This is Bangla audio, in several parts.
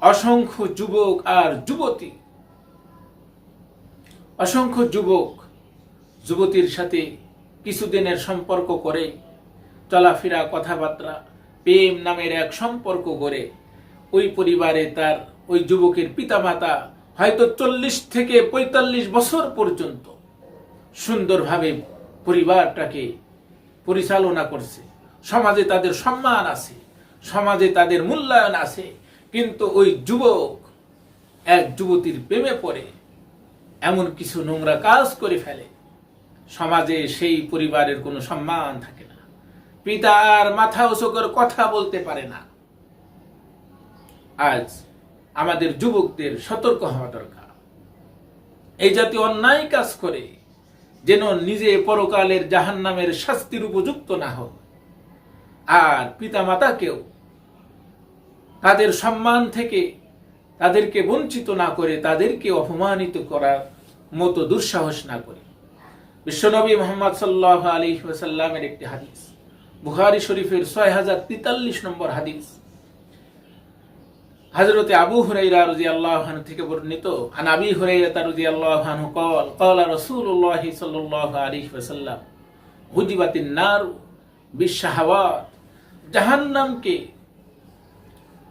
অসংখ্য যুবক আর যুবতী, অসংখ্য যুবক যুবতীর সাথে কিছুদিনের সম্পর্ক করে চলাফেরা, কথাবার্তা, প্রেম নামের এক সম্পর্ক গড়ে ওই পরিবারে তার ওই যুবকের পিতামাতা হয়তো 40 থেকে 45 বছর পর্যন্ত সুন্দরভাবে পরিবারটাকে পরিচালনা করছে। সমাজে তাদের সম্মান আছে, সমাজে তাদের মূল্যায়ন আছে, কিন্তু ওই যুবক এক যুবতীর প্রেমে পড়ে এমন কিছু নোংরা কাজ করে ফেলে, সমাজে সেই পরিবারের কোনো সম্মান থাকে না। পিতা আর মাথা উঁচু করে কথা বলতে পারে না। আজ আমাদের যুবকদের সতর্ক হওয়া দরকার। এই জাতীয় অন্যায় কাজ করে যেন নিজে পরকালের জাহান্নামের শাস্তির উপযুক্ত না হয়, আর পিতা মাতাকেও তাদের সম্মান থেকে তাদেরকে বঞ্চিত না করে, তাদেরকে অপমানিত করার মতো দুঃসাহস না করে। বিশ্বনবী মুহাম্মদ সাল্লাল্লাহু আলাইহি ওয়াসাল্লামের একটি হাদিস, বুখারী শরীফের 6043 নম্বর হাদিস, হযরতে আবু হুরায়রা রাদিয়াল্লাহু আনহু থেকে বর্ণিত। আন আবি হুরায়রা রাদিয়াল্লাহু আনহু قال قال رسول الله صلى الله عليه وسلم হুজিবাতিন নার বিশাহাওয়াত, জাহান্নামকে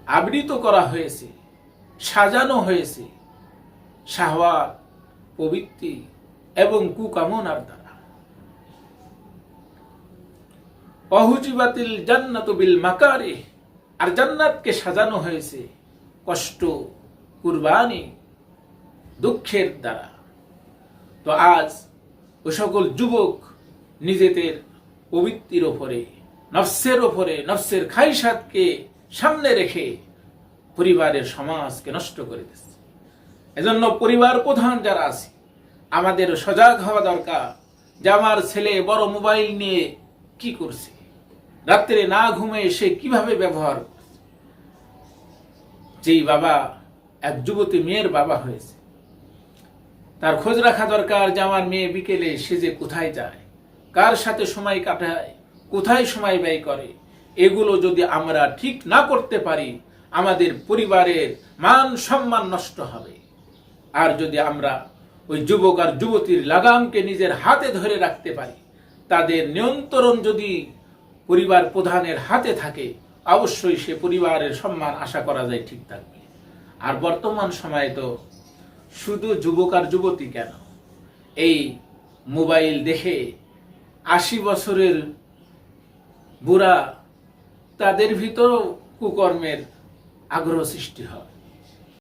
আবৃত করা হয়েছে, সাজানো হয়েছে শাহওয়াত, প্রবৃত্তি এবং কুকামনার দ্বারা। অহুজিবাতিল জান্নাতু বিল মাকারিহ, আর জান্নাতকে সাজানো হয়েছে কষ্ট, কুরবানি, দুঃখের দ্বারা। তো আজ ওই সকল যুবক নিজেদের প্রবৃত্তির ওপরে, নফসের খাইশাতকে সামনে রেখে পরিবারের সমাজকে নষ্ট করে দিচ্ছে। এজন্য পরিবার প্রধান যারা আছে, আমাদের সজাগ হওয়া দরকার যে আমার ছেলে বড় মোবাইল নিয়ে কি করছে, রাত্রে না ঘুমিয়ে সে কিভাবে ব্যবহার করছে। যেই বাবা এক যুবতী মেয়ের বাবা হয়েছে, তার খোঁজ রাখা দরকার যে আমার মেয়ে বিকেলে সে যে কোথায় যায়, কার সাথে সময় কাটায়, কোথায় সময় ব্যয় করে। এগুলো যদি আমরা ঠিক না করতে পারি, আমাদের পরিবারের মান সম্মান নষ্ট হবে। আর যদি আমরা ওই যুবক আর যুবতীর লাগামকে নিজের হাতে ধরে রাখতে পারি, তাদের নিয়ন্ত্রণ যদি পরিবার প্রধানের হাতে থাকে, অবশ্যই সে পরিবারের সম্মান আশা করা যায় ঠিক থাকবে। আর বর্তমান সময়ে তো শুধু যুবক আর যুবতী কেন, এই মোবাইল দেখে 80 বছরের বুড়া, তাদের ভিতর কুকর্মের আগ্রহ সৃষ্টি হয়।